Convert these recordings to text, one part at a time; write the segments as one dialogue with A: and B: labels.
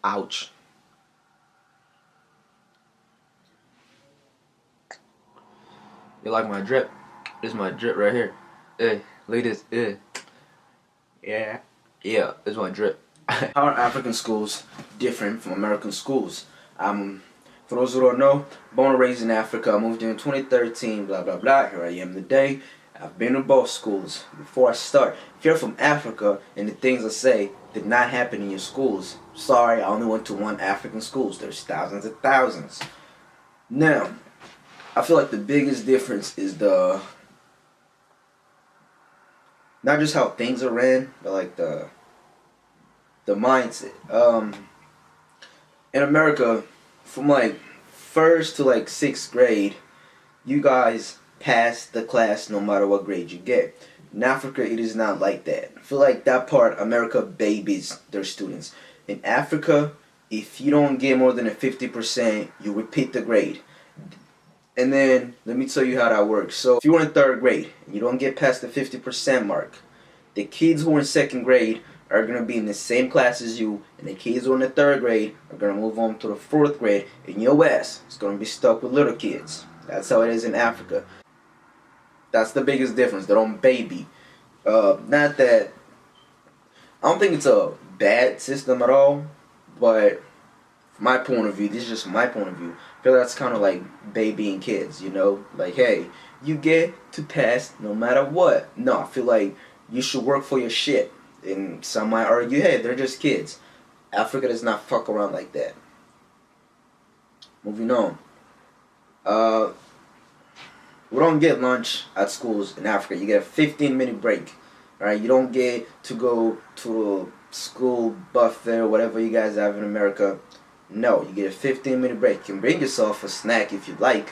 A: Ouch. You like my drip? This is my drip right here. Hey, ladies, yeah. Yeah, this is my drip.
B: How are African schools different from American schools? For those who don't know, born and raised in Africa, I moved here in 2013, blah blah blah. Here I am today. I've been to both schools. Before I start, if you're from Africa and the things I say did not happen in your schools, sorry, I only went to one African schools. There's thousands and thousands. Now, I feel like the biggest difference is not just how things are ran, but like the mindset. In America, from like first to like sixth grade, you guys pass the class no matter what grade you get. In Africa, it is not like that. I feel like that part, America babies their students. In Africa, if you don't get more than a 50%, you repeat the grade. And then, let me tell you how that works. So, if you're in third grade and you don't get past the 50% mark, the kids who are in second grade are going to be in the same class as you, and the kids who are in the third grade are going to move on to the fourth grade, and your ass is going to be stuck with little kids. That's how it is in Africa. That's the biggest difference. They don't baby. Not that... I don't think it's a bad system at all, but from my point of view, this is just my point of view, I feel that's kind of like babying kids, you know? Like, hey, you get to pass no matter what. No, I feel like you should work for your shit. And some might argue, hey, they're just kids. Africa does not fuck around like that. Moving on. We don't get lunch at schools in Africa. You get a 15-minute break. Alright, you don't get to go to a school buffet or whatever you guys have in America. No, you get a 15-minute break. You can bring yourself a snack if you like.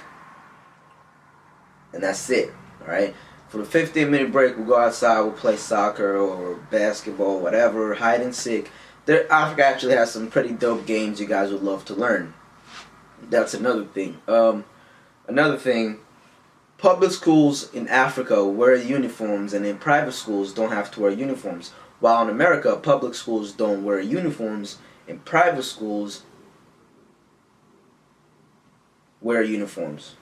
B: And that's it. Alright? For the 15-minute break, we'll go outside, we'll play soccer or basketball, whatever, hide and seek. Africa actually has some pretty dope games you guys would love to learn. That's another thing. Another thing, public schools in Africa wear uniforms, and in private schools don't have to wear uniforms. While in America, public schools don't wear uniforms, and private schools wear uniforms.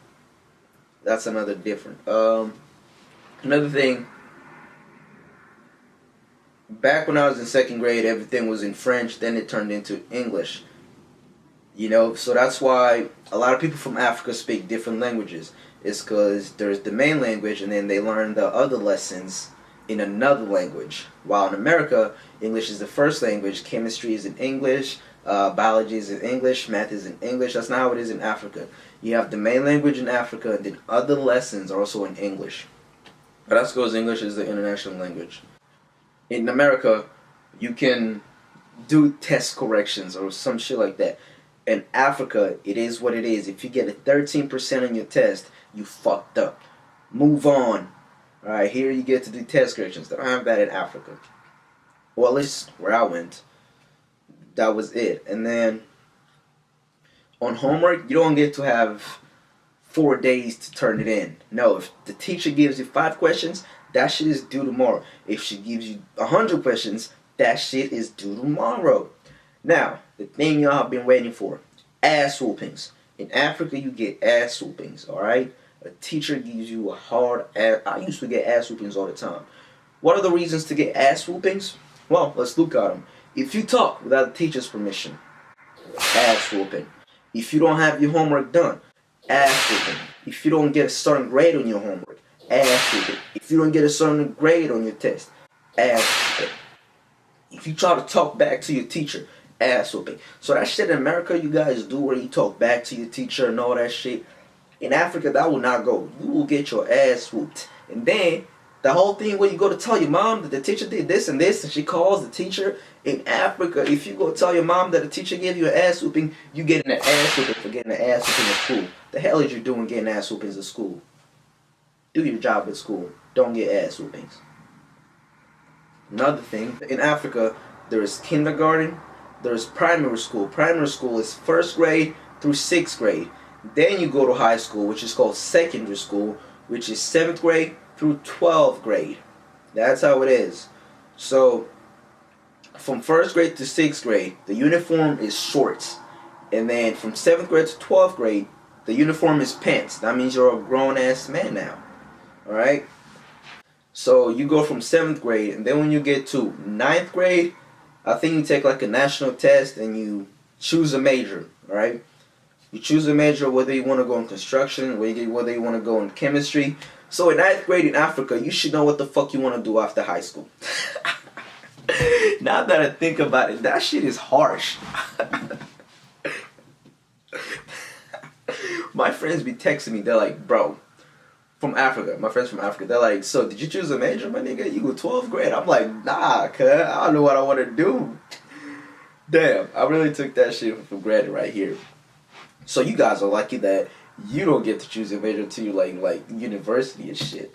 B: That's another different. Another thing, back when I was in second grade, everything was in French, then it turned into English. You know, so that's why a lot of people from Africa speak different languages. It's because there's the main language, and then they learn the other lessons in another language. While in America, English is the first language, chemistry is in English, biology is in English, math is in English. That's not how it is in Africa. You have the main language in Africa, and then other lessons are also in English. But that's because English is the international language. In America, you can do test corrections or some shit like that. In Africa, it is what it is. If you get a 13% on your test, you fucked up. Move on. Alright, here you get to do test corrections. They don't have that in Africa. Well, at least where I went, that was it. And then, on homework, you don't get to have 4 days to turn it in. No, if the teacher gives you 5 questions, that shit is due tomorrow. If she gives you 100 questions, that shit is due tomorrow. Now, the thing y'all have been waiting for, ass whoopings. In Africa, you get ass whoopings, alright? A teacher gives you a hard ass. I used to get ass whoopings all the time. What are the reasons to get ass whoopings? Well, let's look at them. If you talk without the teacher's permission, ass whooping. If you don't have your homework done, ass whooping. If you don't get a certain grade on your homework, ass whooping. If you don't get a certain grade on your test, ass whooping. If you try to talk back to your teacher, ass whooping. So that shit in America you guys do where you talk back to your teacher and all that shit, in Africa that will not go. You will get your ass whooped. And then the whole thing where you go to tell your mom that the teacher did this and this, and she calls the teacher. In Africa, if you go tell your mom that the teacher gave you an ass whooping, you getting an ass whooping for getting an ass whooping at school. The hell is you doing getting ass whoopings at school? Do your job at school. Don't get ass whoopings. Another thing, in Africa, there is kindergarten, there is primary school. Primary school is first grade through sixth grade. Then you go to high school, which is called secondary school, which is 7th grade through 12th grade. That's how it is. So, from first grade to sixth grade, the uniform is shorts. And then from seventh grade to 12th grade, the uniform is pants. That means you're a grown ass man now. Alright? So you go from seventh grade, and then when you get to ninth grade, I think you take like a national test and you choose a major. Alright? You choose a major, whether you want to go in construction, whether you want to go in chemistry. So in ninth grade in Africa, you should know what the fuck you want to do after high school. Now that I think about it, that shit is harsh. My friends be texting me, they're like, bro, from Africa, my friends from Africa, they're like, so did you choose a major, my nigga? You go 12th grade. I'm like, nah, cuz, I don't know what I want to do. Damn, I really took that shit for granted right here. So you guys are lucky that you don't get to choose a major until you like university and shit.